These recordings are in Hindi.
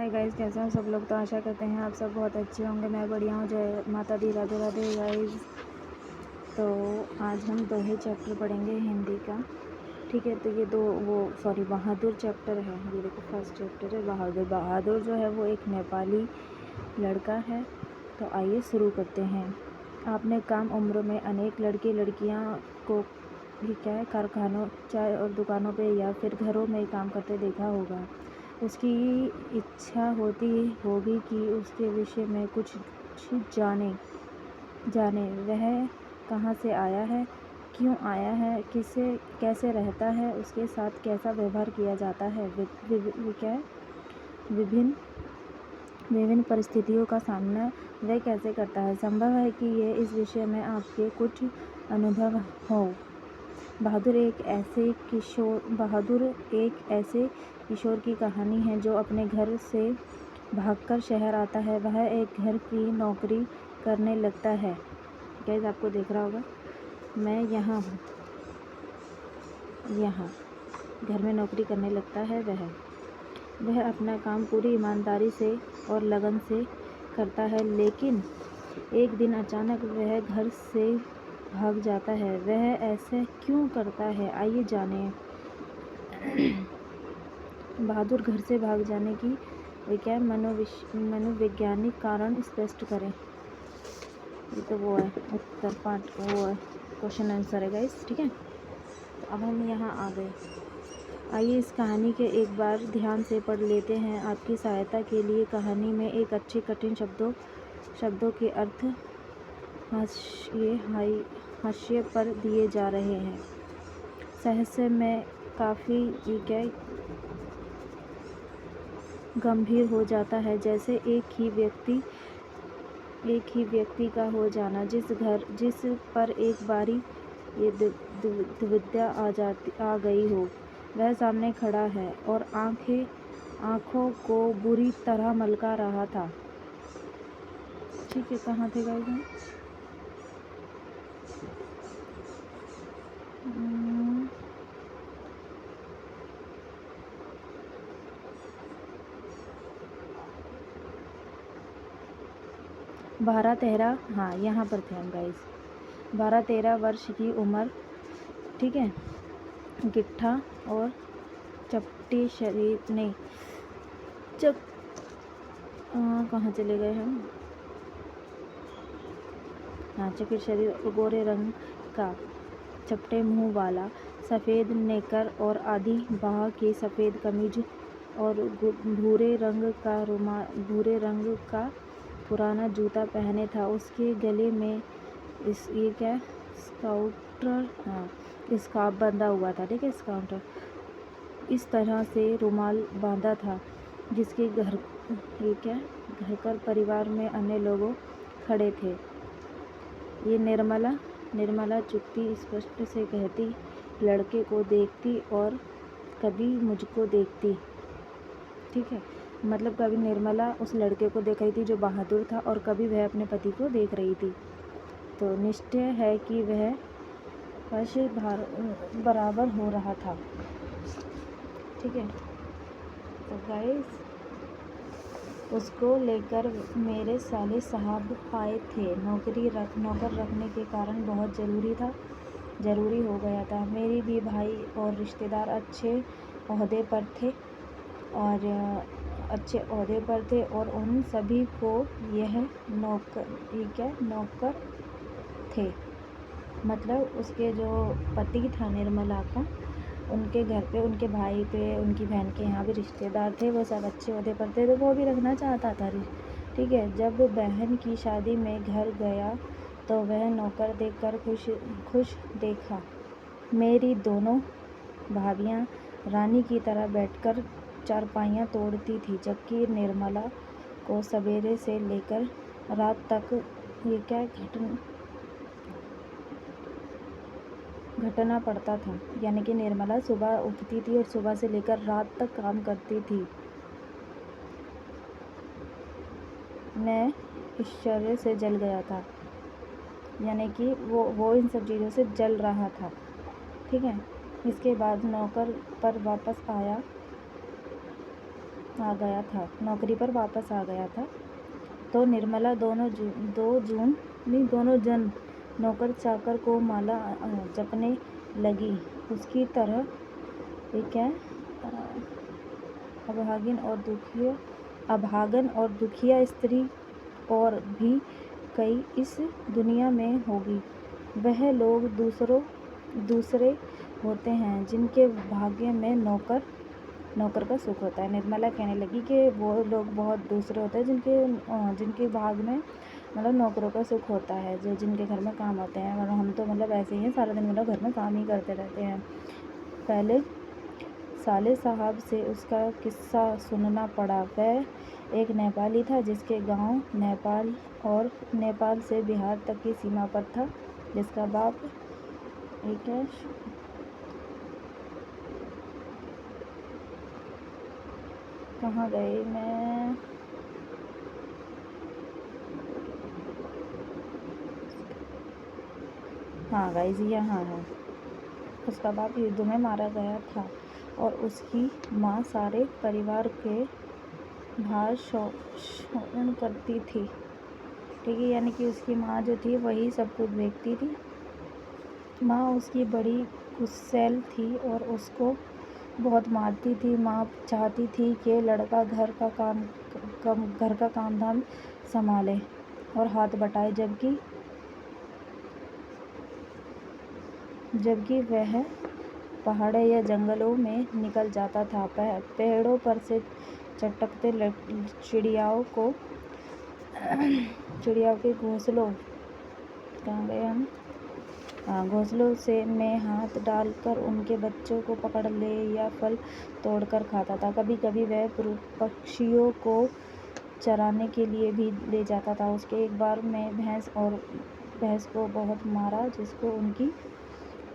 हाय गाइस, कैसे हैं सब लोग। तो आशा करते हैं आप सब बहुत अच्छे होंगे। मैं बढ़िया हूँ। जय माता दी, राधे राधे गाइस। तो आज हम दोहे चैप्टर पढ़ेंगे हिंदी का। ठीक है, तो ये बहादुर चैप्टर है। ये देखो, फर्स्ट चैप्टर है बहादुर। बहादुर जो है वो एक नेपाली लड़का है। तो आइए शुरू करते हैं। आपने कम उम्र में अनेक लड़के लड़कियाँ को कारखानों, चाय और दुकानों पे या फिर घरों में काम करते देखा होगा। उसकी इच्छा होती होगी कि उसके विषय में कुछ जाने वह कहाँ से आया है, क्यों आया है, कैसे रहता है, उसके साथ कैसा व्यवहार किया जाता है, विभिन्न परिस्थितियों का सामना वह कैसे करता है। संभव है कि ये इस विषय में आपके कुछ अनुभव हो। बहादुर एक ऐसे किशोर की कहानी है जो अपने घर से भागकर शहर आता है। वह एक घर की नौकरी करने लगता है। गाइस, आपको देख रहा होगा, मैं यहाँ हूँ। यहाँ घर में नौकरी करने लगता है। वह अपना काम पूरी ईमानदारी से और लगन से करता है, लेकिन एक दिन अचानक वह घर से भाग जाता है। वह ऐसे क्यों करता है, आइए जानें। बहादुर घर से भाग जाने की मनोवैज्ञानिक कारण स्पष्ट करें। ये तो वो है उत्तर पाठ, वो है क्वेश्चन आंसर है गाइस। ठीक है, तो अब हम यहाँ आ गए। आइए इस कहानी के एक बार ध्यान से पढ़ लेते हैं। आपकी सहायता के लिए कहानी में एक अच्छे कठिन शब्दों के अर्थ हाशिए पर दिए जा रहे हैं। साहित्य में काफ़ी गंभीर हो जाता है, जैसे एक ही व्यक्ति का हो जाना, जिस पर एक बारी ये दुविधा आ गई हो। वह सामने खड़ा है और आँखों को बुरी तरह मलका रहा था। ठीक है, कहाँ थे गाइस हम? हाँ, यहाँ पर थे हम गाइस। 12-13 वर्ष की उम्र, ठीक है, गिट्ठा और चपटी शरीर नहीं कहाँ चले गए हम? हाँ, चपटी शरीर, गोरे रंग का, चपटे मुंह वाला, सफ़ेद नेकर और आधी बाह की सफ़ेद कमीज और भूरे रंग का पुराना जूता पहने था। उसके गले में स्कार्फ बंधा हुआ था। ठीक है, स्काउटर इस तरह से रुमाल बांधा था जिसके घर कर परिवार में अन्य लोग खड़े थे। ये निर्मला चुपती स्पष्ट से कहती, लड़के को देखती और कभी मुझको देखती। ठीक है, मतलब कभी निर्मला उस लड़के को देख रही थी जो बहादुर था, और कभी वह अपने पति को देख रही थी। तो निश्चय है कि वह वश बराबर हो रहा था। ठीक है, तो गाइस, उसको लेकर मेरे साले साहब आए थे। नौकर रखने के कारण बहुत ज़रूरी हो गया था। मेरी भी भाई और रिश्तेदार अच्छे ओहदे पर थे और उन सभी को यह नौकर थे। मतलब उसके जो पति था निर्मला का, उनके घर पे, उनके भाई पे, उनकी बहन के यहाँ भी रिश्तेदार थे। वो सब अच्छे ओहदे पर थे, तो वो भी रखना चाहता था। ठीक है, जब बहन की शादी में घर गया तो वह नौकर देखकर खुश देखा। मेरी दोनों भाभियाँ रानी की तरह बैठकर चारपाइयाँ तोड़ती थी, जबकि निर्मला को सवेरे से लेकर रात तक घटना पड़ता था। यानी कि निर्मला सुबह उठती थी और सुबह से लेकर रात तक काम करती थी। मैं आश्चर्य से जल गया था, यानी कि वो इन सब चीज़ों से जल रहा था। ठीक है, इसके बाद नौकर पर वापस आया आ गया था, नौकरी पर वापस आ गया था, तो निर्मला दोनों जन नौकर चाकर को माला जपने लगी। उसकी तरह एक है अभागन और दुखिया स्त्री और भी कई इस दुनिया में होगी। वह लोग दूसरे होते हैं जिनके भाग्य में नौकर का सुख होता है। निर्मला कहने लगी कि वो लोग बहुत दूसरे होते हैं जिनके भाग में मतलब नौकरों का सुख होता है, जो जिनके घर में काम होते हैं। मतलब हम तो मतलब ऐसे ही हैं, सारा दिन मतलब घर में काम ही करते रहते हैं। पहले साले साहब से उसका किस्सा सुनना पड़ा। वह एक नेपाली था जिसके गांव नेपाल से बिहार तक की सीमा पर था, जिसका बाप एक है कहाँ गए मैं हाँ गाइस यहाँ है। उसका बाप युद्ध में मारा गया था और उसकी माँ सारे परिवार के भार शोषण करती थी। ठीक है, यानी कि उसकी माँ जो थी वही सब कुछ देखती थी। माँ उसकी बड़ी गुस्सैल थी और उसको बहुत मारती थी। माँ चाहती थी कि लड़का घर का काम धाम संभाले और हाथ बटाए, जबकि वह पहाड़ों या जंगलों में निकल जाता था। पेड़ों पर से चटकते चिड़ियाओं के घोंसलों कहाँ गए हम घोंसलों से में हाथ डालकर उनके बच्चों को पकड़ ले या फल तोड़कर खाता था। कभी कभी वह पक्षियों को चराने के लिए भी ले जाता था। उसके एक बार में भैंस को बहुत मारा, जिसको उनकी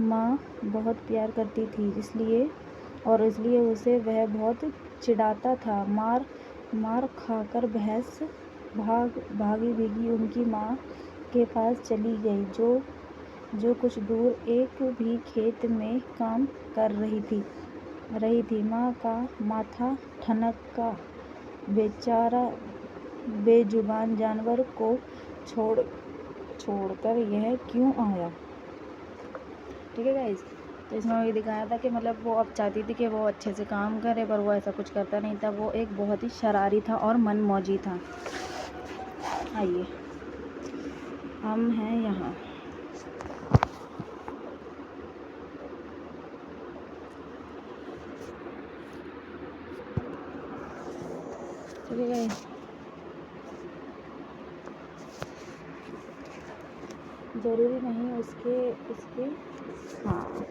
माँ बहुत प्यार करती थी, इसलिए उसे वह बहुत चिढ़ाता था। मार खाकर भैंस भागी भीगी उनकी माँ के पास चली गई, जो कुछ दूर एक भी खेत में काम कर रही थी। माँ का माथा ठनका। बेचारा बेजुबान जानवर को छोड़कर यह क्यों आया। ठीक है गाइस, तो इसमें ये दिखाया था कि मतलब वो अब चाहती थी कि वो अच्छे से काम करे, पर वो ऐसा कुछ करता नहीं था। वो एक बहुत ही शरारी था और मनमौजी था। आइए हम हैं यहाँ। ठीक है गाइस, ज़रूरी नहीं उसके हाँ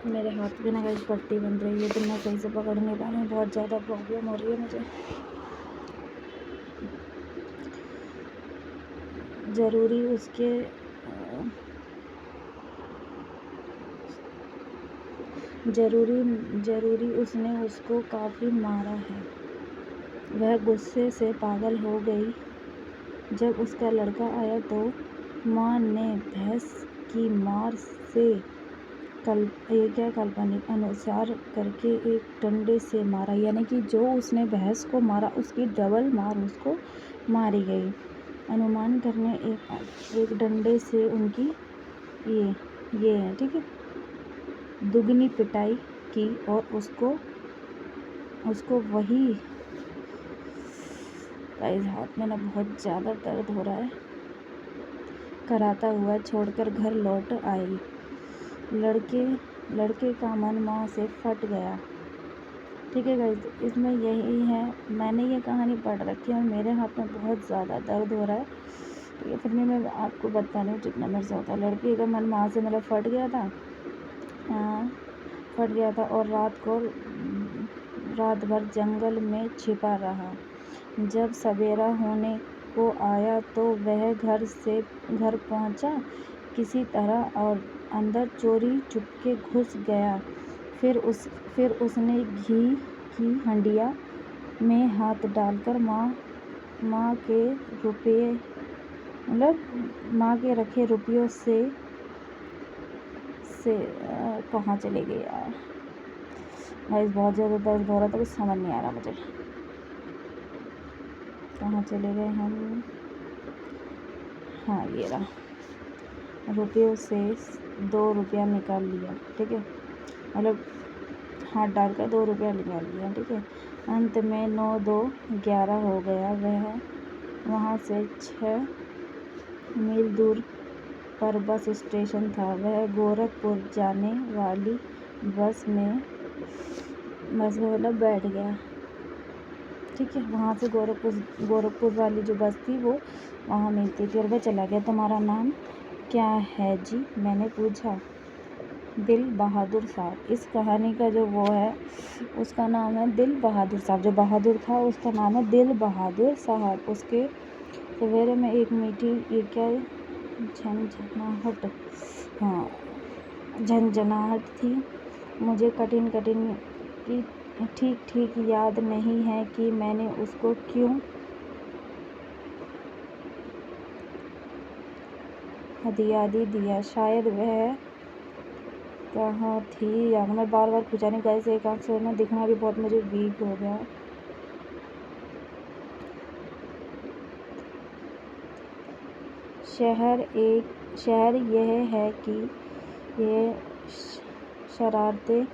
मेरे हाथ में ना गाइस पट्टी बन रही है, तो मैं सही से पकड़ नहीं पा रही हूँ। बहुत ज़्यादा प्रॉब्लम हो रही है मुझे। जरूरी उसने उसको काफ़ी मारा है। वह गुस्से से पागल हो गई। जब उसका लड़का आया तो माँ ने भैंस की मार से काल्पनिक अनुसार करके एक डंडे से मारा, यानी कि जो उसने भैंस को मारा उसकी डबल मार उसको मारी गई। अनुमान करने एक डंडे से उनकी ये है, ठीक है, दुगनी पिटाई की और उसको वही गाइस हाथ में ना बहुत ज़्यादा दर्द हो रहा है, कराता हुआ छोड़कर घर लौट आई। लड़के का मन माँ से फट गया। ठीक है गाइस, इसमें यही है। मैंने ये कहानी पढ़ रखी है और मेरे हाथ में बहुत ज़्यादा दर्द हो रहा है। ठीक है, फिर मैं आपको बता रही हूँ जितना मेरे से होता है। लड़के का मन माँ से मतलब फट गया था और रात भर जंगल में छिपा रहा। जब सवेरा होने को आया तो वह घर पहुंचा किसी तरह और अंदर चोरी चुपके घुस गया। फिर उसने घी की हंडिया में हाथ डालकर माँ के रखे रुपयों से कहाँ चले गए यार। गाइस बहुत ज़्यादा दर्द हो रहा था, कुछ समझ नहीं आ रहा मुझे। कहाँ चले गए हम? हाँ ये रहा। रुपयों से 2 रुपया निकाल लिया, ठीक है, मतलब हाथ डालकर 2 रुपया निकाल लिया, ठीक है। अंत में 9 2 11 हो गया। वहाँ से 6 मील दूर पर बस स्टेशन था। वह गोरखपुर जाने वाली बस में मतलब बैठ गया, ठीक है। वहाँ से गोरखपुर वाली जो बस थी वो वहाँ मिलती थी और वह चला गया। तुम्हारा नाम क्या है जी? मैंने पूछा। दिल बहादुर साहब। इस कहानी का जो वो है उसका नाम है दिल बहादुर साहब। जो बहादुर था उसका नाम है दिल बहादुर साहब। उसके सवेरे में एक मीठी ये क्या झनझनाहट, हाँ झंझनाहट थी। मुझे कठिन की ठीक याद नहीं है कि मैंने उसको क्यों हदियादी दिया। शायद वह कहाँ थी यार, मैं बार बार खुजाने गए से एक आँख से ना दिखना भी बहुत मुझे वीक हो गया। शहर यह है कि ये शरारतें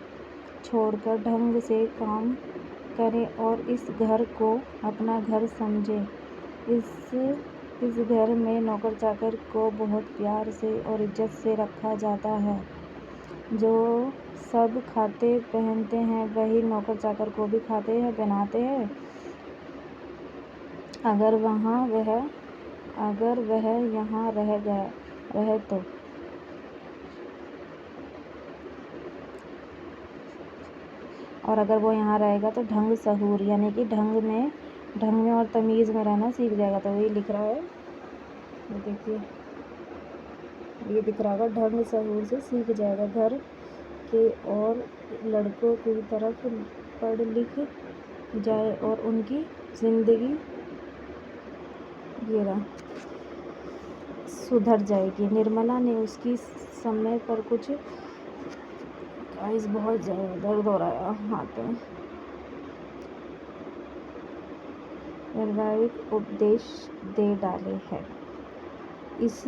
छोड़कर ढंग से काम करे और इस घर को अपना घर समझे। इस घर में नौकर चाकर को बहुत प्यार से और इज्जत से रखा जाता है। जो सब खाते पहनते हैं वही नौकर चाकर को भी खाते हैं पहनाते हैं। अगर वह यहाँ रहे तो और अगर वो यहाँ रहेगा तो ढंग सहूर यानी कि ढंग में और तमीज़ में रहना सीख जाएगा। तो वही लिख रहा है, ये देखिए ये दिख रहा होगा, ढंग सहूर से सीख जाएगा। घर के और लड़कों की तरफ पढ़ लिख जाए और उनकी ज़िंदगी सुधर जाएगी। निर्मला ने उसकी समय पर कुछ गाइस बहुत ज़्यादा दर्द हो रहा है हाथ में। वैवाहिक उपदेश दे डाले हैं। इस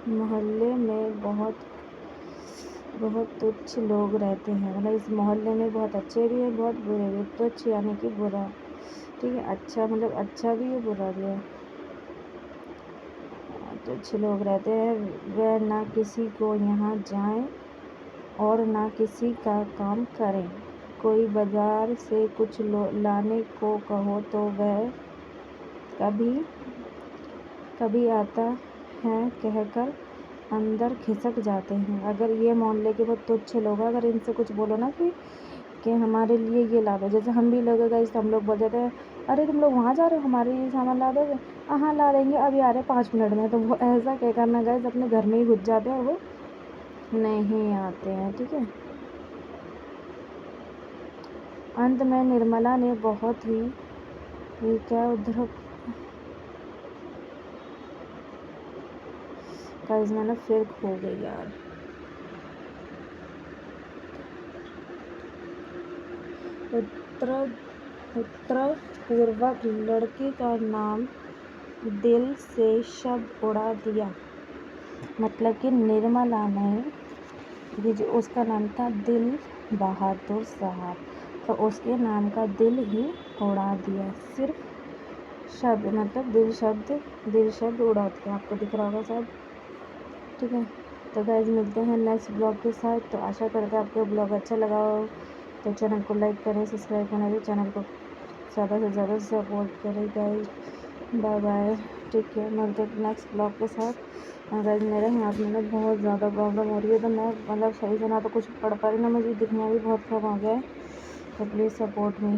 मोहल्ले में बहुत तुच्छ लोग रहते हैं। मतलब इस मोहल्ले में बहुत अच्छे भी हैं बहुत बुरे भी। तुच्छ यानी कि बुरा, ठीक है। अच्छा मतलब अच्छा भी है बुरा भी है। तुच्छ लोग रहते हैं। वह ना किसी को यहाँ जाएं और ना किसी का काम करें। कोई बाजार से कुछ लाने को कहो तो वह कभी आता है कहकर अंदर खिसक जाते हैं। अगर ये मोहल्ले के बहुत तुच्छ लोग हैं, अगर इनसे कुछ बोलो ना कि हमारे लिए ये ला दो, जैसे हम भी लोग गए तो हम लोग बोल जाते हैं अरे तुम लोग वहाँ जा रहे हो हमारे लिए सामान ला दोगे? हाँ ला देंगे, अभी आ रहे 5 मिनट में। तो वो ऐसा क्या करना गाइस, अपने घर में ही घुस जाते हैं और वो नहीं आते हैं, ठीक है। अंत में निर्मला ने बहुत ही क्या उधर गाइस मैं ना फिर खो गई यार। उत्तर पूर्वक लड़के का नाम दिल से शब्द उड़ा दिया। मतलब कि निर्मला ने उसका नाम था दिल बहादुर साहब, तो उसके नाम का दिल ही उड़ा दिया। सिर्फ शब्द मतलब दिल शब्द उड़ा दिया। आपको दिख रहा होगा शायद, ठीक है। तो गाइस मिलते हैं नेक्स्ट ब्लॉग के साथ। तो आशा करते हैं आपको ब्लॉग अच्छा लगा हो, तो चैनल को लाइक करें, सब्सक्राइब करें, तो चैनल को ज़्यादा से ज़्यादा सपोर्ट करें गाइस। बाय बाय, ठीक है। मिलते हैं नेक्स्ट ब्लॉग के साथ। गाइस मेरे हाथ में ना बहुत ज़्यादा प्रॉब्लम हो रही है, तो मैं मतलब सही से ना तो कुछ पढ़ पा रही ना, मुझे दिखना भी बहुत कम हो गया है। तो प्लीज़ सपोर्ट मी।